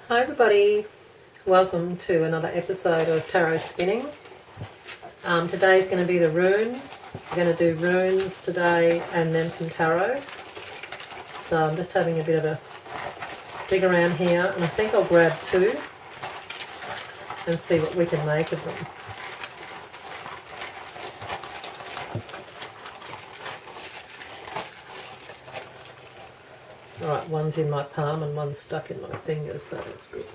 Hi everybody, welcome to another episode of Tarot Spinning. Today's going to be the rune. We're going to do runes today and then some tarot. So I'm just having a bit of a dig around here, and I think I'll grab two and see what we can make of them. Alright, one's in my palm and one's stuck in my fingers, so that's good.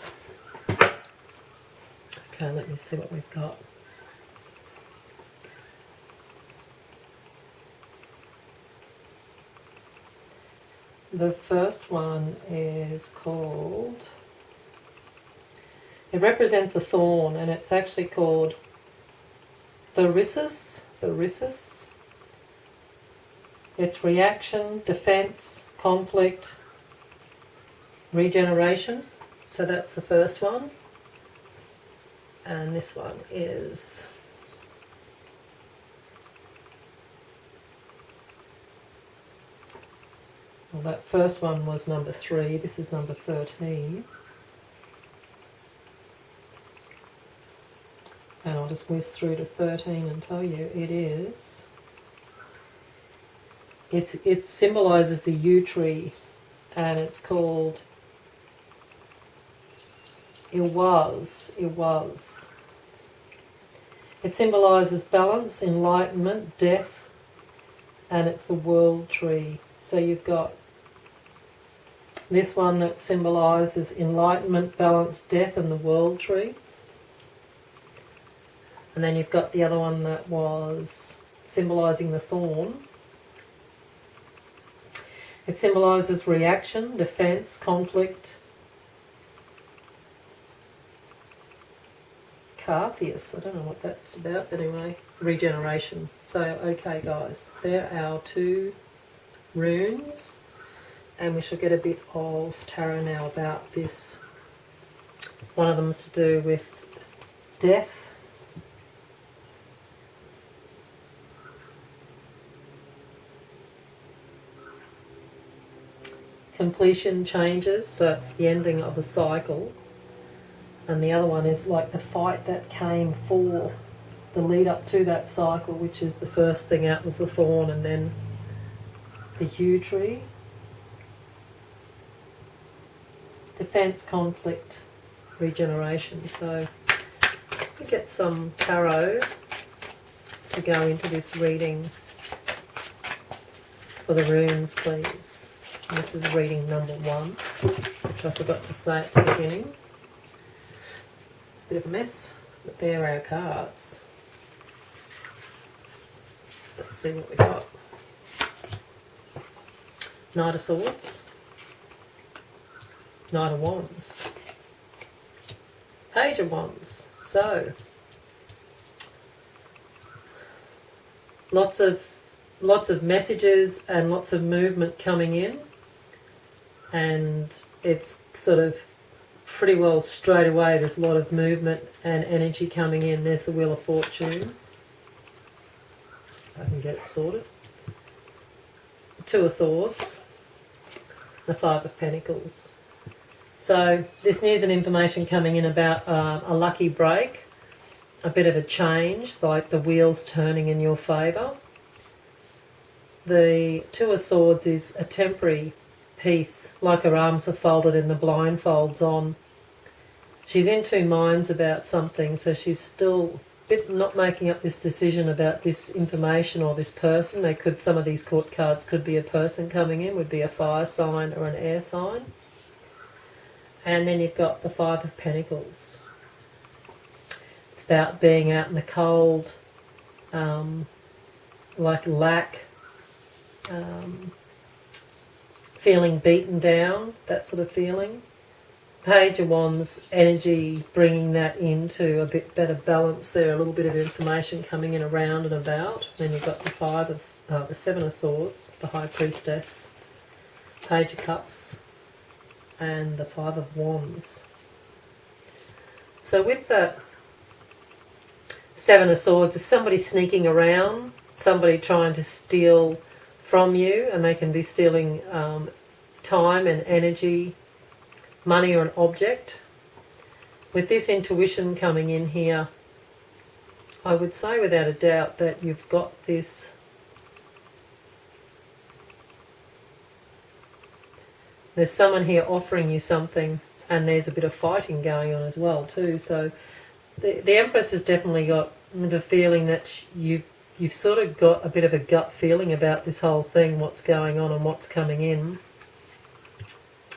Okay, let me see what we've got. The first one is called, it represents a thorn, and it's actually called the rhesus. It's reaction, defense, conflict, regeneration. So that's the first one. And this one is well, that first one was number 3. This is number 13. And I'll just whiz through to 13 and tell you it symbolises the yew tree, and it's called It was. It symbolises balance, enlightenment, death, and it's the world tree. So you've got this one that symbolises enlightenment, balance, death, and the world tree. And then you've got the other one that was symbolising the thorn. It symbolises reaction, defence, conflict, Cartheus, I don't know what that's about, but anyway, regeneration. So, okay guys, there are our two runes, and we shall get a bit of tarot now about this. One of them is to do with death. Completion, changes, so it's the ending of a cycle. And the other one is like the fight that came for the lead up to that cycle, which is the first thing out was the thorn and then the yew tree. Defense, conflict, regeneration. So we get some tarot to go into this reading for the runes, please. And this is reading number 1, which I forgot to say at the beginning. Bit of a mess, but there are our cards. Let's see what we got. Knight of Swords, Knight of Wands, Page of Wands. So lots of messages and lots of movement coming in, and it's sort of pretty well straight away there's a lot of movement and energy coming in. There's the Wheel of Fortune. I can get it sorted. The 2 of Swords. The 5 of Pentacles. So this news and information coming in about a lucky break, a bit of a change, like the wheels turning in your favour. The 2 of Swords is a temporary peace, like her arms are folded and the blindfolds on. She's in two minds about something, so she's still not making up this decision about this information or this person. Some of these court cards could be a person coming in, would be a fire sign or an air sign. And then you've got the 5 of Pentacles. It's about being out in the cold, like lack, feeling beaten down, that sort of feeling. Page of Wands, energy, bringing that into a bit better balance there, a little bit of information coming in around and about. Then you've got the 7 of Swords, the High Priestess, Page of Cups, and the 5 of Wands. So with that 7 of Swords, is somebody sneaking around, somebody trying to steal from you, and they can be stealing time and energy, money or an object. With this intuition coming in here, I would say without a doubt that you've got this. There's someone here offering you something, and there's a bit of fighting going on as well too. So the Empress has definitely got the feeling that you've sort of got a bit of a gut feeling about this whole thing, what's going on and what's coming in.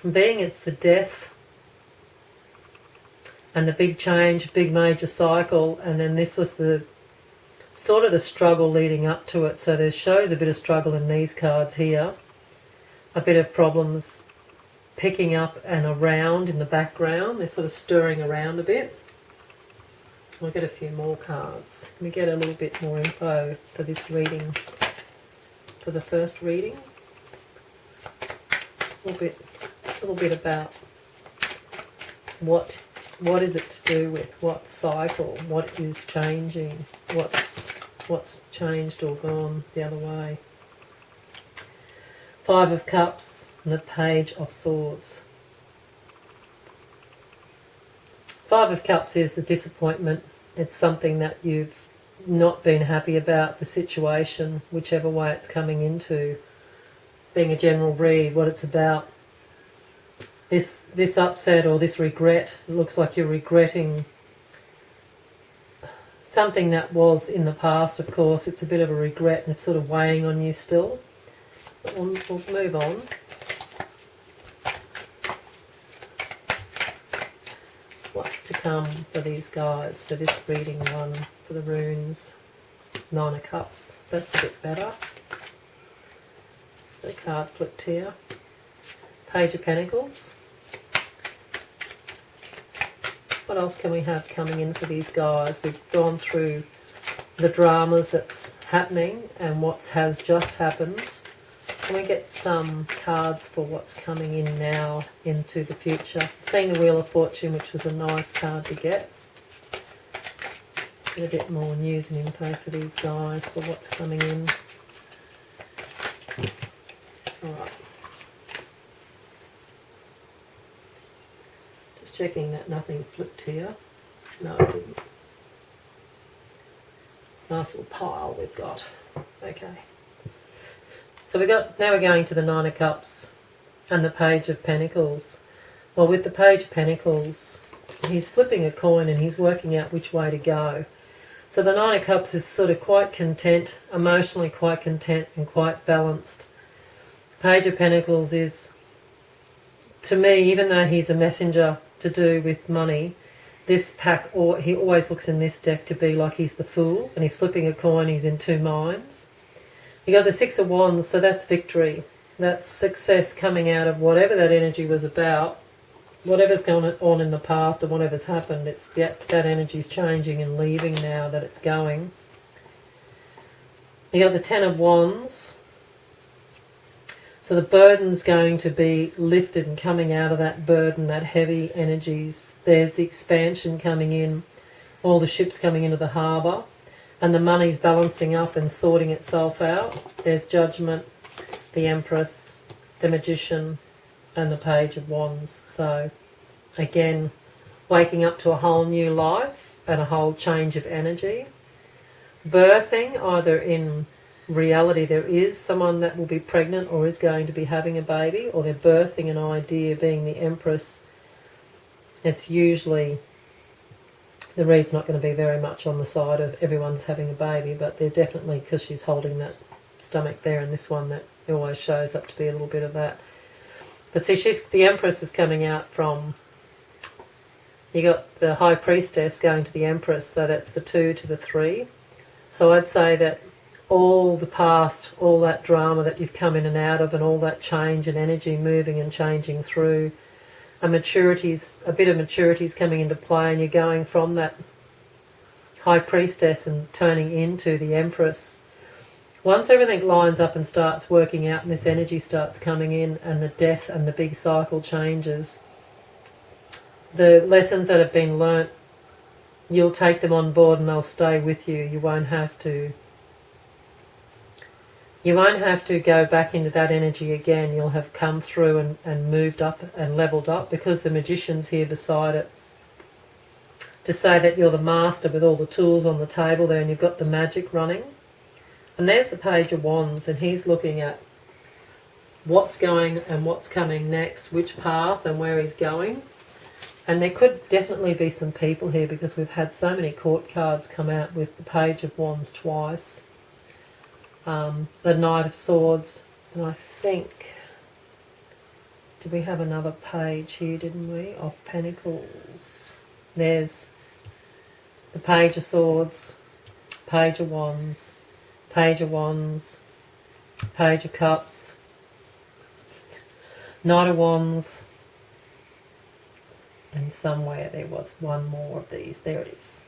And being it's the death and the big change, big major cycle, and then this was the sort of the struggle leading up to it. So there shows a bit of struggle in these cards here, a bit of problems picking up and around in the background. They're sort of stirring around a bit. We'll get a few more cards. Let me get a little bit more info for this reading, for the first reading. A little bit about what is it to do with, what cycle, what is changing, what's changed or gone the other way. 5 of Cups and the Page of Swords. 5 of Cups is the disappointment. It's something that you've not been happy about, the situation, whichever way it's coming into. Being a general read, what it's about. This upset or this regret, it looks like you're regretting something that was in the past, of course. It's a bit of a regret and it's sort of weighing on you still. But we'll move on. What's to come for these guys, for this reading one, for the runes? 9 of Cups, that's a bit better. The card flipped here. Page of Pentacles. What else can we have coming in for these guys? We've gone through the dramas that's happening and what has just happened. Can we get some cards for what's coming in now into the future? Seeing the Wheel of Fortune, which was a nice card to get. Get a bit more news and info for these guys for what's coming in. Alright. Just checking that nothing flipped here. No, it didn't. Nice little pile we've got. Okay. So now we're going to the 9 of Cups and the Page of Pentacles. Well, with the Page of Pentacles, he's flipping a coin and he's working out which way to go. So the 9 of Cups is sort of quite content, emotionally quite content and quite balanced. Page of Pentacles is, to me, even though he's a messenger to do with money, this pack, or he always looks in this deck to be like he's the Fool, and he's flipping a coin, he's in 2 minds. You got the 6 of Wands, so that's victory. That's success coming out of whatever that energy was about. Whatever's going on in the past or whatever's happened, it's that energy's changing and leaving now that it's going. You got the 10 of Wands. So the burden's going to be lifted and coming out of that burden, that heavy energies. There's the expansion coming in, all the ships coming into the harbour. And the money's balancing up and sorting itself out. There's Judgment, the Empress, the Magician, and the Page of Wands. So, again, waking up to a whole new life and a whole change of energy. Birthing, either in reality there is someone that will be pregnant or is going to be having a baby, or they're birthing an idea, being the Empress. It's usually... the read's not going to be very much on the side of everyone's having a baby, but they're definitely, because she's holding that stomach there, and this one that always shows up to be a little bit of that. But see, the Empress is coming out from, you got the High Priestess going to the Empress, so that's the 2 to the 3. So I'd say that all the past, all that drama that you've come in and out of, and all that change and energy moving and changing through, a bit of maturity's coming into play, and you're going from that High Priestess and turning into the Empress. Once everything lines up and starts working out and this energy starts coming in and the death and the big cycle changes, the lessons that have been learnt, you'll take them on board and they'll stay with you. You won't have to You won't have to go back into that energy again. You'll have come through and moved up and leveled up, because the Magician's here beside it to say that you're the master with all the tools on the table there, and you've got the magic running. And there's the Page of Wands, and he's looking at what's going and what's coming next, which path and where he's going. And there could definitely be some people here, because we've had so many court cards come out with the Page of Wands twice. The Knight of Swords, and I think, did we have another page here, didn't we, of Pentacles? There's the Page of Swords, Page of Wands, Page of Wands, Page of Cups, Knight of Wands, and somewhere there was one more of these. There it is.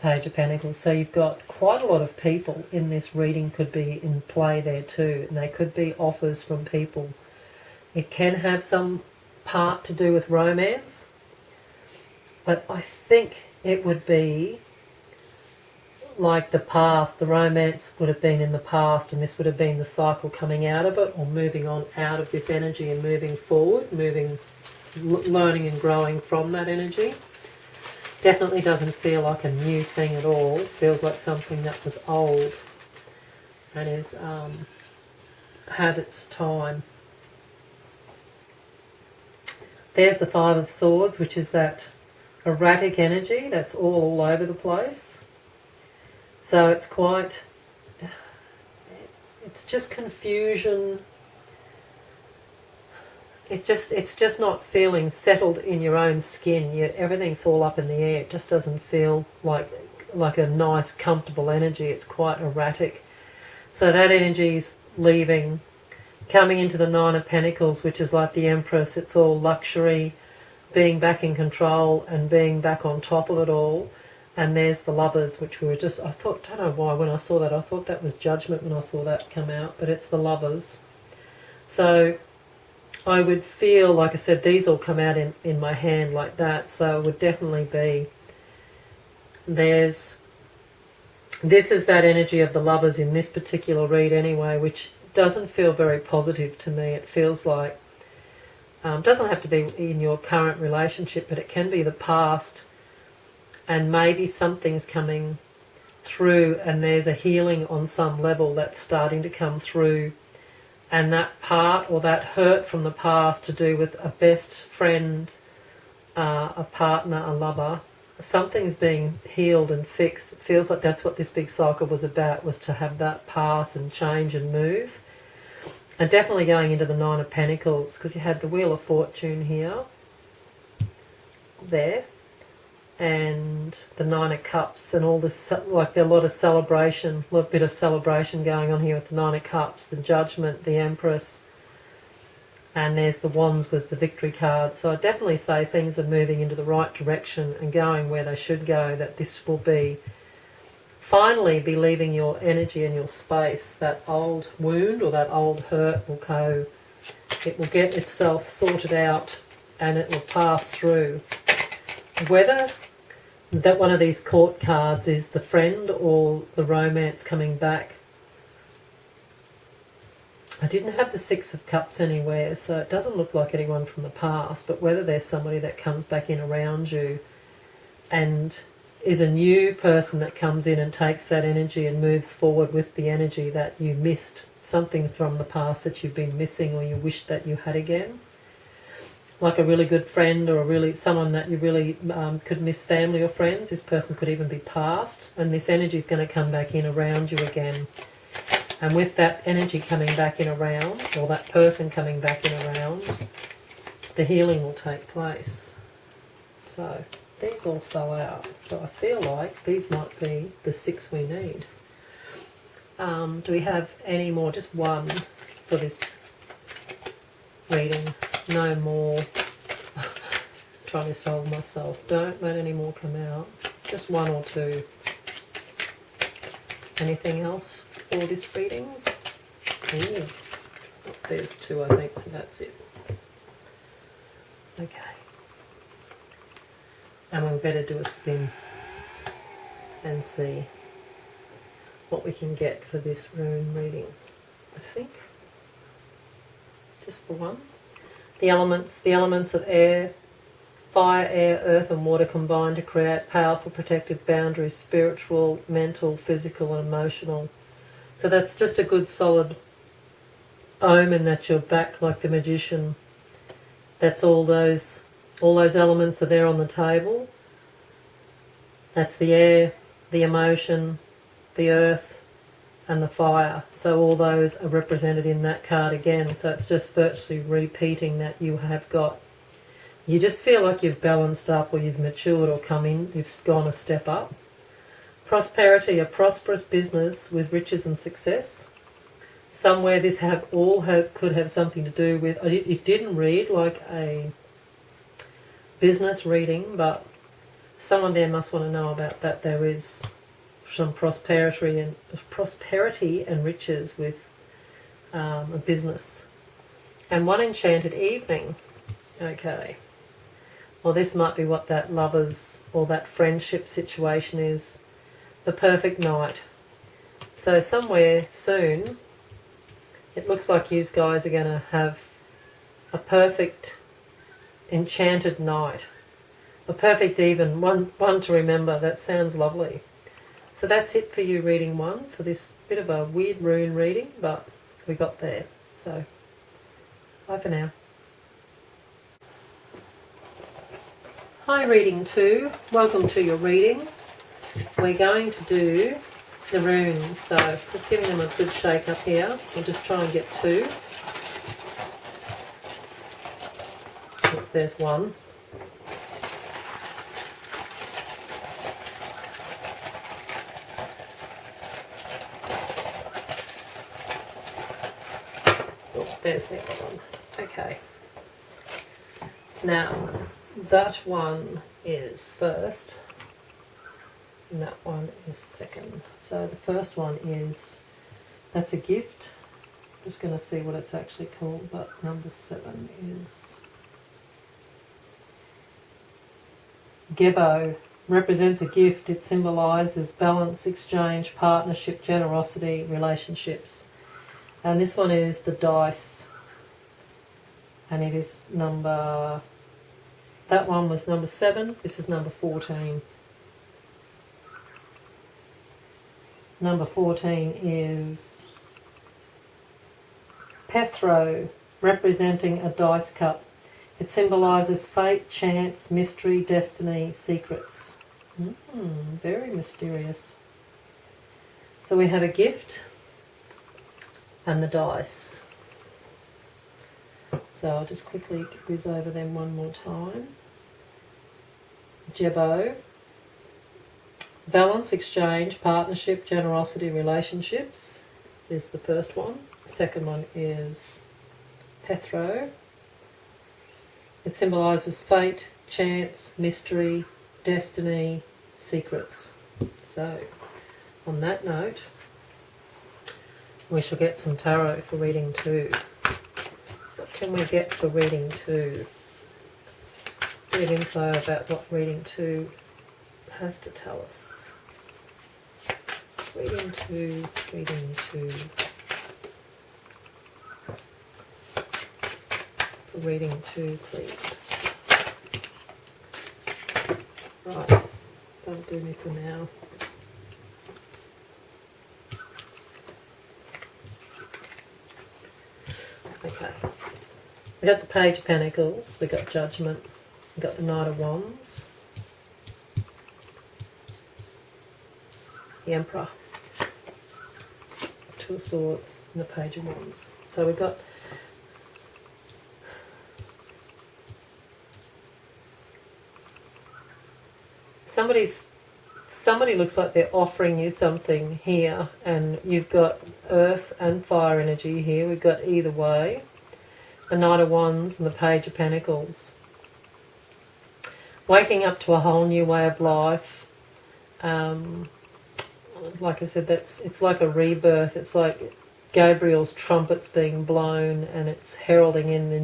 Page of Pentacles. So you've got quite a lot of people in this reading could be in play there too, and they could be offers from people. It can have some part to do with romance, but I think it would be like the past. The romance would have been in the past, and this would have been the cycle coming out of it, or moving on out of this energy and moving forward, learning and growing from that energy. Definitely doesn't feel like a new thing at all. It feels like something that was old and is had its time. There's the Five of Swords, which is that erratic energy that's all over the place. So it's quite, it's just confusion. It's just not feeling settled in your own skin. Everything's all up in the air. It just doesn't feel like a nice, comfortable energy. It's quite erratic. So that energy's leaving, coming into the Nine of Pentacles, which is like the Empress. It's all luxury, being back in control and being back on top of it all. And there's the Lovers, which we were just, I thought, don't know why, when I saw that, I thought that was Judgment when I saw that come out, but it's the Lovers. So I would feel, like I said, these all come out in my hand like that, so it would definitely be, this is that energy of the Lovers in this particular read anyway, which doesn't feel very positive to me. It feels like, doesn't have to be in your current relationship, but it can be the past, and maybe something's coming through and there's a healing on some level that's starting to come through. And that part or that hurt from the past to do with a best friend, a partner, a lover, something's being healed and fixed. It feels like that's what this big cycle was about, was to have that pass and change and move. And definitely going into the Nine of Pentacles, because you had the Wheel of Fortune here, there, and the Nine of Cups, and all this, like a lot of celebration, a little bit of celebration going on here with the Nine of Cups, the Judgment, the Empress, and there's the Wands was the Victory card. So I definitely say things are moving into the right direction and going where they should go, that this will be, finally be leaving your energy and your space. That old wound or that old hurt will go, it will get itself sorted out and it will pass through. Whether that one of these court cards is the friend or the romance coming back. I didn't have the Six of Cups anywhere, so it doesn't look like anyone from the past, but whether there's somebody that comes back in around you and is a new person that comes in and takes that energy and moves forward with the energy that you missed, something from the past that you've been missing or you wish that you had again. Like a really good friend, or someone that you really could miss, family or friends. This person could even be past, and this energy is going to come back in around you again. And with that energy coming back in around, or that person coming back in around, the healing will take place. So these all fell out. So I feel like these might be the 6 we need. Do we have any more? Just one for this reading. No more. Trying to hold myself. Don't let any more come out. Just one or two. Anything else for this reading? Ooh. Oh, there's two, I think, so that's it. Okay. And we better do a spin and see. what we can get for this rune reading. I think just the one. The elements of air, fire, air, earth and water combine to create powerful protective boundaries, spiritual, mental, physical and emotional. So that's just a good solid omen at your back, like the magician. That's all those elements are there on the table. That's the air, the emotion, the earth and the fire. So all those are represented in that card again. So it's just virtually repeating that you have got. You just feel like you've balanced up, or you've matured, or come in, you've gone a step up. Prosperity, a prosperous business with riches and success. Somewhere this could have something to do with, it didn't read like a business reading, but someone there must want to know about that. There is some prosperity and riches with a business. And one enchanted evening. Okay. Well, this might be what that lovers or that friendship situation is. The perfect night. So somewhere soon, it looks like you guys are going to have a perfect enchanted night. A perfect even, one to remember. That sounds lovely. So that's it for you, reading one, for this bit of a weird rune reading, but we got there. So, bye for now. Hi, reading 2. Welcome to your reading. We're going to do the runes, so just giving them a good shake up here. We'll just try and get 2. Oh, there's one. There's the other one. Okay. Now, that one is first, and that one is second. So the first one is, that's a gift. I'm just going to see what it's actually called, but number 7 is Gebo. Represents a gift. It symbolises balance, exchange, partnership, generosity, relationships. And this one is the dice, and it is number, that one was number 7, this is number 14. Number 14 is Pethro, representing a dice cup. It symbolises fate, chance, mystery, destiny, secrets. Very mysterious. So we have a gift and the dice. So I'll just quickly whiz over them one more time. Gebo. Balance, exchange, partnership, generosity, relationships is the first one. The second one is Pethro. It symbolises fate, chance, mystery, destiny, secrets. So, on that note, we shall get some tarot for reading 2. What can we get for reading 2? Bit of info about what reading 2 has to tell us. Reading 2, reading 2. For reading 2, please. Right, that'll do me for now. Okay, we got the Page of Pentacles, we got Judgment, we got the Knight of Wands, the Emperor, Two of Swords, and the Page of Wands. So we got somebody looks like they're offering you something here, and you've got earth and fire energy here. We've got either way, the Knight of Wands and the Page of Pentacles. Waking up to a whole new way of life. Like I said, it's like a rebirth. It's like Gabriel's trumpets being blown, and it's heralding in the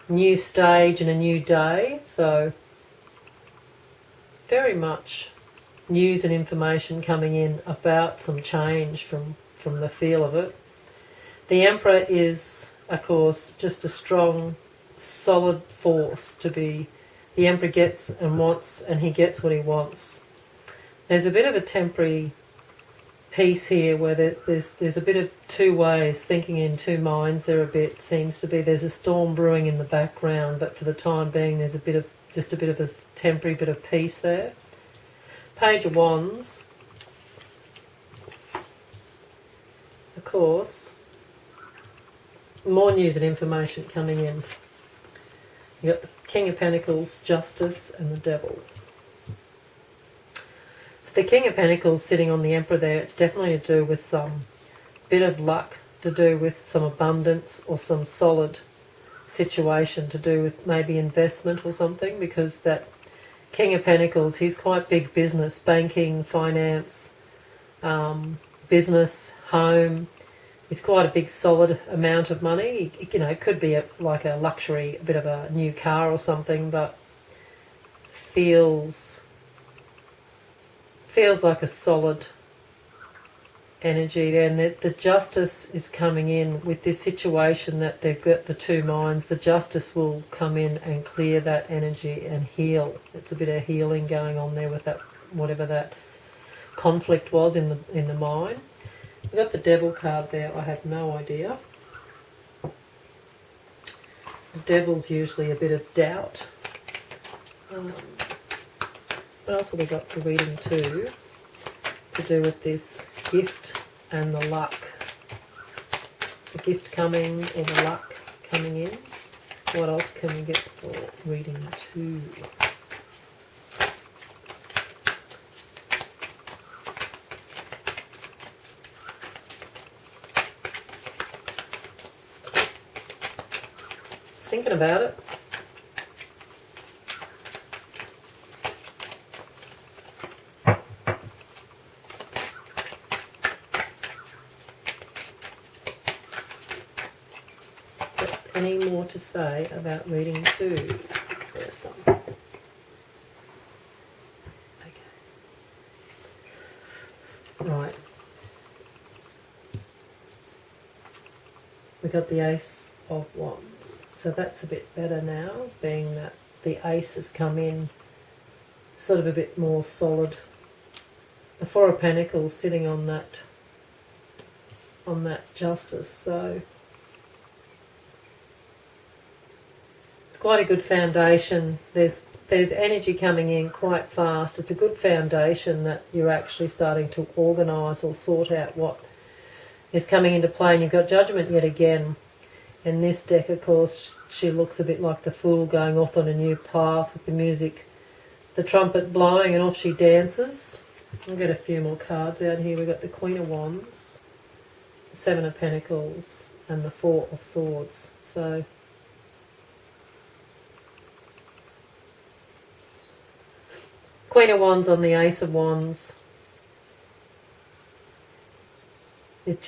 new stage and a new day. So very much news and information coming in about some change from the feel of it. The Emperor is, of course, just a strong, solid force to be. The Emperor gets and wants, and he gets what he wants. There's a bit of a temporary piece here where there's a bit of two ways, thinking in two minds. There a bit seems to be. There's a storm brewing in the background, but for the time being, there's just a bit of a temporary bit of peace there. Page of Wands. Of course, more news and information coming in. You've got the King of Pentacles, Justice, and the Devil. So the King of Pentacles sitting on the Emperor there, it's definitely to do with some bit of luck, to do with some abundance or some solid situation, to do with maybe investment or something, because that King of Pentacles, he's quite big business, banking, finance, business, home. It's quite a big solid amount of money. You know, it could be like a luxury, a bit of a new car or something, but feels like a solid energy there. And the Justice is coming in with this situation that they've got the two minds. The Justice will come in and clear that energy and heal. It's a bit of healing going on there with that, whatever that conflict was in the mind. We've got the Devil card there. I have no idea. The Devil's usually a bit of doubt. What else have we got for reading too? To do with this gift and the luck. The gift coming or the luck coming in. What else can we get for reading two? Thinking about it. Got any more to say about reading two? There's some. Okay. Right. We got the Ace of Wands. So that's a bit better now, being that the Ace has come in sort of a bit more solid. The Four of Pentacles sitting on that Justice. So it's quite a good foundation. There's energy coming in quite fast. It's a good foundation that you're actually starting to organise or sort out what is coming into play. And you've got Judgment yet again. In this deck, of course, she looks a bit like the Fool going off on a new path with the music, the trumpet blowing, and off she dances. I'll get a few more cards out here. We've got the Queen of Wands, the Seven of Pentacles, and the Four of Swords. So Queen of Wands on the Ace of Wands. It's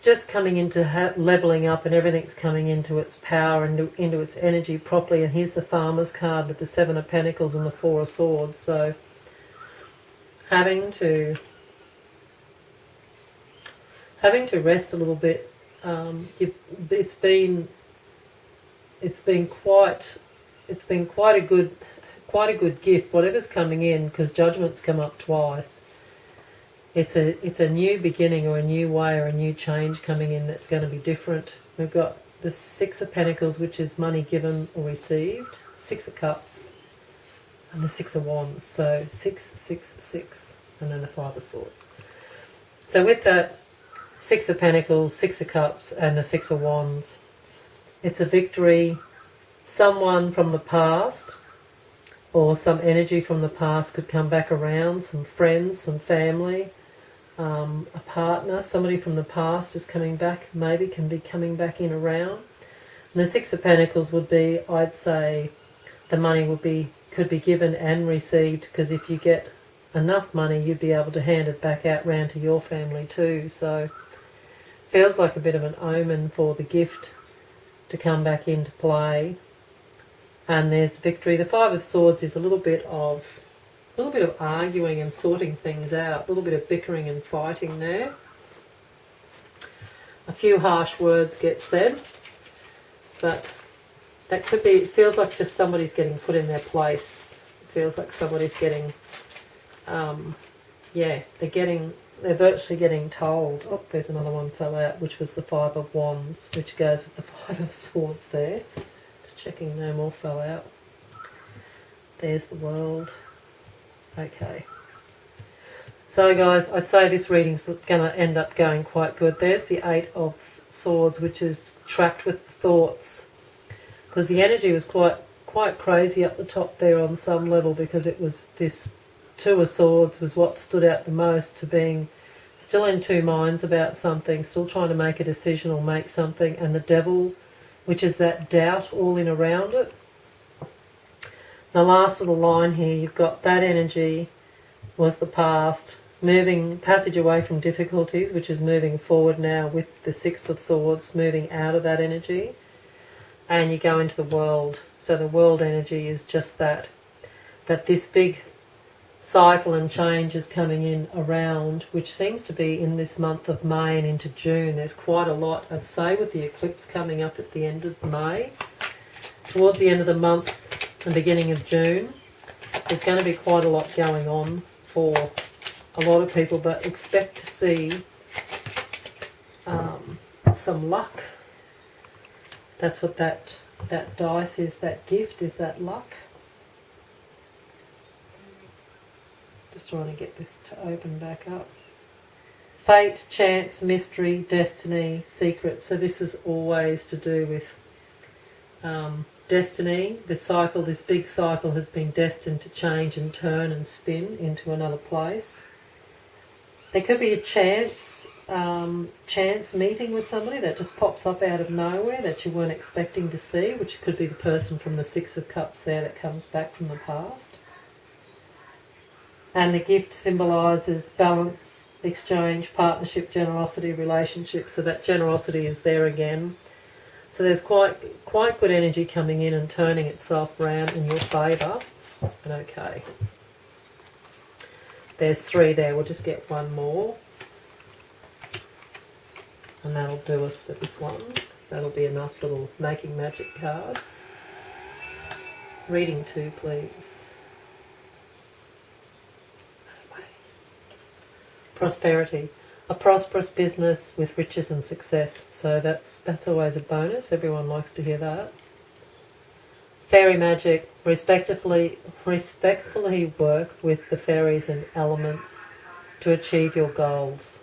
just coming into leveling up, and everything's coming into its power and into its energy properly. And here's the Farmer's card with the Seven of Pentacles and the Four of Swords. So having to rest a little bit. It's been quite a good gift. Whatever's coming in, because Judgment's come up twice. It's a new beginning or a new way or a new change coming in that's going to be different. We've got the Six of Pentacles, which is money given or received, Six of Cups, and the Six of Wands. So 6, 6, 6, and then the Five of Swords. So with that Six of Pentacles, Six of Cups, and the Six of Wands, it's a victory. Someone from the past or some energy from the past could come back around, some friends, some family, a partner, somebody from the past is coming back, maybe can be coming back in around. And the Six of Pentacles would be, I'd say, the money could be given and received, because if you get enough money, you'd be able to hand it back out round to your family too. So feels like a bit of an omen for the gift to come back into play. And there's victory. The Five of Swords is a little bit of A little bit of arguing and sorting things out, a little bit of bickering and fighting there. A few harsh words get said, but that could be, it feels like just somebody's getting put in their place. It feels like somebody's getting, yeah, they're virtually getting told. Oh, there's another one fell out, which was the Five of Wands, which goes with the Five of Swords there. Just checking no more fell out. There's the World. Okay. So guys, I'd say this reading's going to end up going quite good. There's the Eight of Swords, which is trapped with thoughts. Because the energy was quite crazy up the top there on some level, because it was this Two of Swords was what stood out the most, to being still in two minds about something, still trying to make a decision or make something, and the Devil, which is that doubt all in around it. The last little line here, you've got that energy was the past, moving, passage away from difficulties, which is moving forward now with the Six of Swords, moving out of that energy, and you go into the world. So the world energy is just that this big cycle and change is coming in around, which seems to be in this month of May and into June. There's quite a lot, I'd say, with the eclipse coming up at the end of May. Towards the end of the month and beginning of June, there's going to be quite a lot going on for a lot of people, but expect to see some luck. That's what that dice is, that gift is that luck. Just trying to get this to open back up. Fate, chance, mystery, destiny, secret. So this is always to do with destiny. The cycle, this big cycle, has been destined to change and turn and spin into another place. There could be a chance meeting with somebody that just pops up out of nowhere that you weren't expecting to see, which could be the person from the Six of Cups there that comes back from the past. And the gift symbolises balance, exchange, partnership, generosity, relationship. So that generosity is there again. So there's quite good energy coming in and turning itself around in your favour. And okay. There's three there. We'll just get one more. And that'll do us for this one. So that'll be enough little Making Magic cards. Reading 2, please. Prosperity. A prosperous business with riches and success. So that's always a bonus. Everyone likes to hear that. Fairy magic. Respectfully work with the fairies and elements to achieve your goals.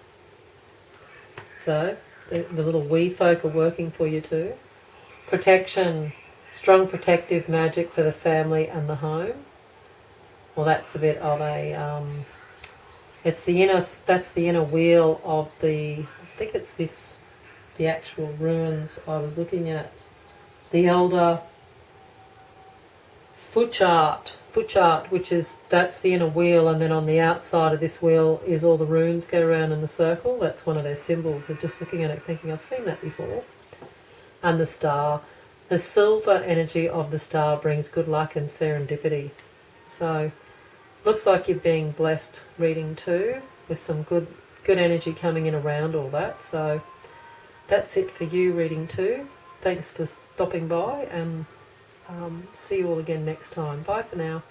So the little wee folk are working for you too. Protection. Strong protective magic for the family and the home. Well, that's a bit of a it's the inner, that's the inner wheel of the, I think it's this, the actual runes I was looking at. The Elder foot chart, which is, that's the inner wheel, and then on the outside of this wheel is all the runes go around in the circle. That's one of their symbols. I'm just looking at it thinking, I've seen that before. And the star. The silver energy of the star brings good luck and serendipity. So looks like you're being blessed, reading 2, with some good energy coming in around all that. So that's it for you, reading 2. Thanks for stopping by, and see you all again next time. Bye for now.